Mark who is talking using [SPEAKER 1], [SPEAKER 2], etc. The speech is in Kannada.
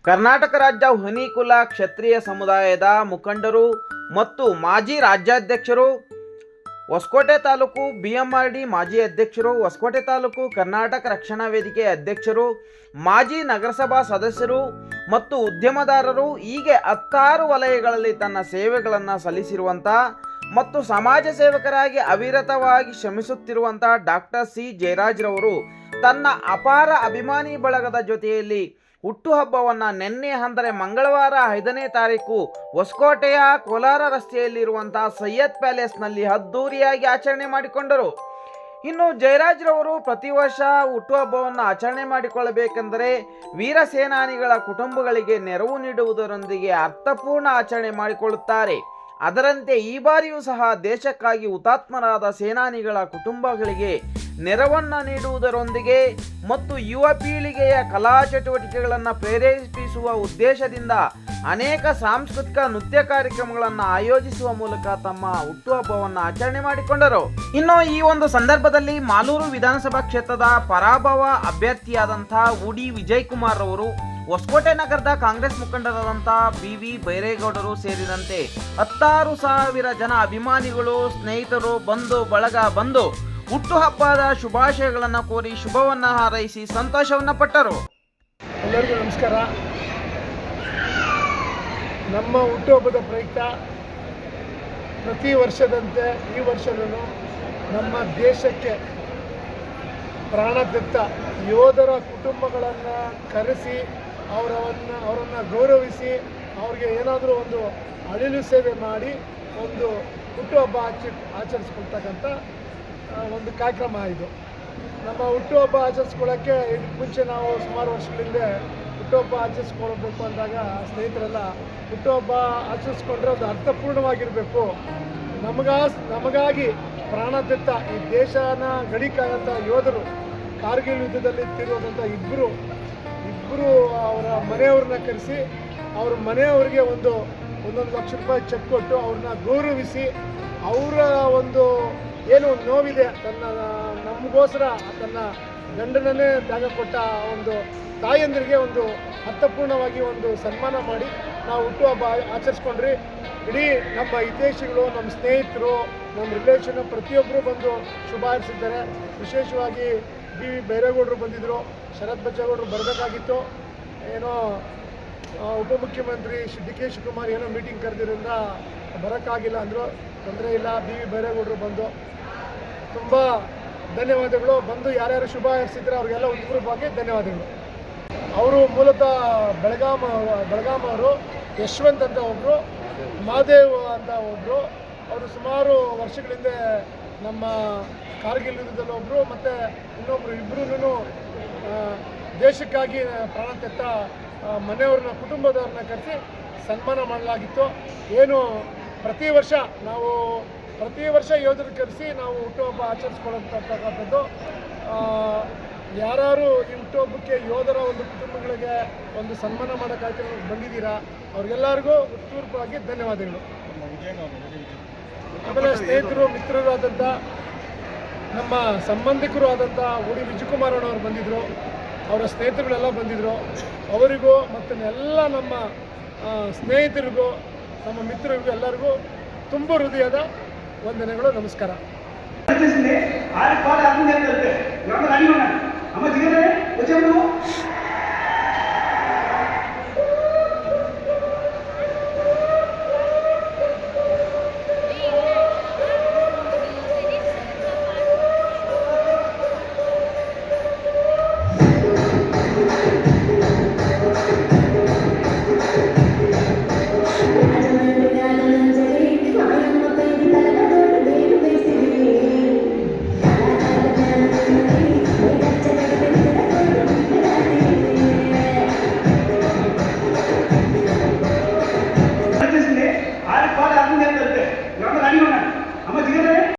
[SPEAKER 1] ಕರ್ನಾಟಕ ರಾಜ್ಯ ಹುನಿಕುಲ ಕ್ಷತ್ರಿಯ ಸಮುದಾಯದ ಮುಖಂಡರು ಮತ್ತು ಮಾಜಿ ರಾಜ್ಯಾಧ್ಯಕ್ಷರು, ಹೊಸಕೋಟೆ ತಾಲೂಕು BMRD ಮಾಜಿ ಅಧ್ಯಕ್ಷರು, ಹೊಸಕೋಟೆ ತಾಲೂಕು ಕರ್ನಾಟಕ ರಕ್ಷಣಾ ವೇದಿಕೆ ಅಧ್ಯಕ್ಷರು, ಮಾಜಿ ನಗರಸಭಾ ಸದಸ್ಯರು ಮತ್ತು ಉದ್ಯಮದಾರರು ಹೀಗೆ 16 ವಲಯಗಳಲ್ಲಿ ತನ್ನ ಸೇವೆಗಳನ್ನು ಸಲ್ಲಿಸಿರುವಂಥ ಮತ್ತು ಸಮಾಜ ಸೇವಕರಾಗಿ ಅವಿರತವಾಗಿ ಶ್ರಮಿಸುತ್ತಿರುವಂಥ ಡಾಕ್ಟರ್ C ಜಯರಾಜ್ರವರು ತನ್ನ ಅಪಾರ ಅಭಿಮಾನಿ ಬಳಗದ ಜೊತೆಯಲ್ಲಿ ಹುಟ್ಟುಹಬ್ಬವನ್ನು ನಿನ್ನೆ ಅಂದರೆ ಮಂಗಳವಾರ 5ನೇ ತಾರೀಕು ಹೊಸಕೋಟೆಯ ಕೋಲಾರ ರಸ್ತೆಯಲ್ಲಿರುವಂಥ ಸೈಯದ್ ಪ್ಯಾಲೇಸ್ನಲ್ಲಿ ಅದ್ದೂರಿಯಾಗಿ ಆಚರಣೆ ಮಾಡಿಕೊಂಡರು. ಇನ್ನು ಜಯರಾಜ್ರವರು ಪ್ರತಿ ವರ್ಷ ಹುಟ್ಟುಹಬ್ಬವನ್ನು ಆಚರಣೆ ಮಾಡಿಕೊಳ್ಳಬೇಕೆಂದರೆ ವೀರ ಸೇನಾನಿಗಳ ಕುಟುಂಬಗಳಿಗೆ ನೆರವು ನೀಡುವುದರೊಂದಿಗೆ ಅರ್ಥಪೂರ್ಣ ಆಚರಣೆ ಮಾಡಿಕೊಳ್ಳುತ್ತಾರೆ. ಅದರಂತೆ ಈ ಬಾರಿಯೂ ಸಹ ದೇಶಕ್ಕಾಗಿ ಹುತಾತ್ಮರಾದ ಸೇನಾನಿಗಳ ಕುಟುಂಬಗಳಿಗೆ ನೆರವನ್ನು ನೀಡುವುದರೊಂದಿಗೆ ಮತ್ತು ಯುವ ಪೀಳಿಗೆಯ ಕಲಾ ಚಟುವಟಿಕೆಗಳನ್ನು ಪ್ರೇರೇಪಿಸುವ ಉದ್ದೇಶದಿಂದ ಅನೇಕ ಸಾಂಸ್ಕೃತಿಕ ನೃತ್ಯ ಕಾರ್ಯಕ್ರಮಗಳನ್ನು ಆಯೋಜಿಸುವ ಮೂಲಕ ತಮ್ಮ ಹುಟ್ಟುಹಬ್ಬವನ್ನು ಆಚರಣೆ ಮಾಡಿಕೊಂಡರು. ಇನ್ನು ಈ ಒಂದು ಸಂದರ್ಭದಲ್ಲಿ ಮಾಲೂರು ವಿಧಾನಸಭಾ ಕ್ಷೇತ್ರದ ಪರಾಭವ ಅಭ್ಯರ್ಥಿಯಾದಂಥ ಉಡಿ ವಿಜಯ್ ಕುಮಾರ್ ಅವರು, ಹೊಸಕೋಟೆ ನಗರದ ಕಾಂಗ್ರೆಸ್ ಮುಖಂಡರಾದಂಥ BV ಬೈರೇಗೌಡರು ಸೇರಿದಂತೆ 16,000 ಜನ ಅಭಿಮಾನಿಗಳು, ಸ್ನೇಹಿತರು, ಬಂಧು ಬಳಗ ಬಂದು ಹುಟ್ಟುಹಬ್ಬದ ಶುಭಾಶಯಗಳನ್ನು ಕೋರಿ ಶುಭವನ್ನು ಹಾರೈಸಿ ಸಂತೋಷವನ್ನು ಪಟ್ಟರು.
[SPEAKER 2] ಎಲ್ಲರಿಗೂ ನಮಸ್ಕಾರ. ನಮ್ಮ ಹುಟ್ಟುಹಬ್ಬದ ಪ್ರಯುಕ್ತ ಪ್ರತಿ ವರ್ಷದಂತೆ ಈ ವರ್ಷದೂ ನಮ್ಮ ದೇಶಕ್ಕೆ ಪ್ರಾಣ ತೆತ್ತ ಯೋಧರ ಕುಟುಂಬಗಳನ್ನು ಕರೆಸಿ ಅವರನ್ನು ಗೌರವಿಸಿ ಅವ್ರಿಗೆ ಏನಾದರೂ ಒಂದು ಅಳಿಲು ಸೇವೆ ಮಾಡಿ ಒಂದು ಹುಟ್ಟುಹಬ್ಬ ಆಚರಿಸ್ಕೊಳ್ತಕ್ಕಂಥ ಒಂದು ಕಾರ್ಯಕ್ರಮ ಇದು. ನಮ್ಮ ಹುಟ್ಟುಹಬ್ಬ ಆಚರಿಸ್ಕೊಳ್ಳೋಕ್ಕೆ ಇದಕ್ಕೆ ಮುಂಚೆ ನಾವು ಸುಮಾರು ವರ್ಷಗಳಿಂದ ಹುಟ್ಟುಹಬ್ಬ ಆಚರಿಸ್ಕೊಳ್ಬೇಕು ಅಂದಾಗ ಸ್ನೇಹಿತರೆಲ್ಲ ಹುಟ್ಟುಹಬ್ಬ ಆಚರಿಸ್ಕೊಂಡ್ರೆ ಅದು ಅರ್ಥಪೂರ್ಣವಾಗಿರಬೇಕು, ನಮಗಾಗಿ ಪ್ರಾಣ ತೆತ್ತ ಈ ದೇಶನ ಗಡಿಕಾದಂಥ ಯೋಧರು, ಕಾರ್ಗಿಲ್ ಯುದ್ಧದಲ್ಲಿ ತಿರುವಂಥ ಇಬ್ಬರು ಅವರ ಮನೆಯವ್ರನ್ನ ಕರೆಸಿ ಅವ್ರ ಮನೆಯವರಿಗೆ ಒಂದೊಂದು ಲಕ್ಷ ರೂಪಾಯಿ ಚೆಕ್ ಕೊಟ್ಟು ಅವ್ರನ್ನ ಗೌರವಿಸಿ ಅವರ ಒಂದು ಏನು ನೋವಿದೆ ನಮಗೋಸ್ಕರ ತನ್ನ ಗಂಡನನ್ನೇ ತ್ಯಾಗ ಕೊಟ್ಟ ಒಂದು ತಾಯಂದಿರಿಗೆ ಒಂದು ಅರ್ಥಪೂರ್ಣವಾಗಿ ಒಂದು ಸನ್ಮಾನ ಮಾಡಿ ನಾವು ಹುಟ್ಟುಹಬ್ಬ ಆಚರಿಸ್ಕೊಂಡ್ರಿ. ಇಡೀ ನಮ್ಮ ಹಿತೈಷಿಗಳು, ನಮ್ಮ ಸ್ನೇಹಿತರು, ನಮ್ಮ ರಿಲೇಷನ್ ಪ್ರತಿಯೊಬ್ಬರು ಬಂದು ಶುಭ ಹಾರೈಸಿದ್ದಾರೆ. ವಿಶೇಷವಾಗಿ BV ಬೈರೇಗೌಡರು ಬಂದಿದ್ದರು, ಶರತ್ ಬಚ್ಚೇಗೌಡರು ಬರಬೇಕಾಗಿತ್ತು, ಏನೋ ಉಪಮುಖ್ಯಮಂತ್ರಿ DK ಶಿವಕುಮಾರ್ ಏನೋ ಮೀಟಿಂಗ್ ಕರೆದಿರೋದ್ರಿಂದ ಬರೋಕ್ಕಾಗಿಲ್ಲ ಅಂದರು. ತೊಂದರೆ ಇಲ್ಲ, BV ಬೈರೇಗೌಡರು ಬಂದು ತುಂಬ ಧನ್ಯವಾದಗಳು. ಬಂದು ಯಾರ್ಯಾರು ಶುಭ ಹಾರೈಸಿದ್ರೆ ಅವ್ರಿಗೆಲ್ಲ ಉತ್ಪೂರ್ವವಾಗಿ ಧನ್ಯವಾದಗಳು. ಅವರು ಮೂಲತಃ ಬೆಳಗಾಂ ಅವರು, ಯಶವಂತ್ ಅಂತ ಒಬ್ಬರು, ಮಹಾದೇವ್ ಅಂತ ಒಬ್ಬರು, ಅವರು ಸುಮಾರು ವರ್ಷಗಳಿಂದ ನಮ್ಮ ಕಾರ್ಗಿಲ್ ಯುದ್ಧದಲ್ಲಿ ಒಬ್ಬರು ಮತ್ತು ಇನ್ನೊಬ್ಬರು ಇಬ್ಬರೂ ದೇಶಕ್ಕಾಗಿ ಪ್ರಾಣ ತೆತ್ತ ಮನೆಯವ್ರನ್ನ ಕುಟುಂಬದವ್ರನ್ನ ಕರೆಸಿ ಸನ್ಮಾನ ಮಾಡಲಾಗಿತ್ತು. ಏನು ಪ್ರತಿ ವರ್ಷ ಯೋಧರು ಕರೆಸಿ ನಾವು ಹುಟ್ಟುಹಬ್ಬ ಆಚರಿಸ್ಕೊಳ್ಳೋಂಥದ್ದು. ಯಾರು ಈ ಹುಟ್ಟುಹಬ್ಬಕ್ಕೆ ಯೋಧರ ಒಂದು ಕುಟುಂಬಗಳಿಗೆ ಒಂದು ಸನ್ಮಾನ ಮಾಡೋ ಕಾರ್ಯಕ್ರಮಕ್ಕೆ ಬಂದಿದ್ದೀರಾ ಅವ್ರಿಗೆಲ್ಲರಿಗೂ ಉತ್ಪೂರ್ವವಾಗಿ ಧನ್ಯವಾದಗಳು. ಆಮೇಲೆ ಸ್ನೇಹಿತರು, ಮಿತ್ರರು ಆದಂಥ ನಮ್ಮ ಸಂಬಂಧಿಕರು ಆದಂಥ ಉಡಿ ವಿಜಯಕುಮಾರ್ ಅವರು ಬಂದಿದ್ದರು, ಅವರ ಸ್ನೇಹಿತರುಗಳೆಲ್ಲ ಬಂದಿದ್ದರು. ಅವರಿಗೂ ಮತ್ತು ಎಲ್ಲ ನಮ್ಮ ಸ್ನೇಹಿತರಿಗೂ ನಮ್ಮ ಮಿತ್ರರಿಗೂ ಎಲ್ಲರಿಗೂ ತುಂಬ ಹೃದಯದ ವಂದನೆಗಳು. ನಮಸ್ಕಾರ.
[SPEAKER 3] আমার জীবনে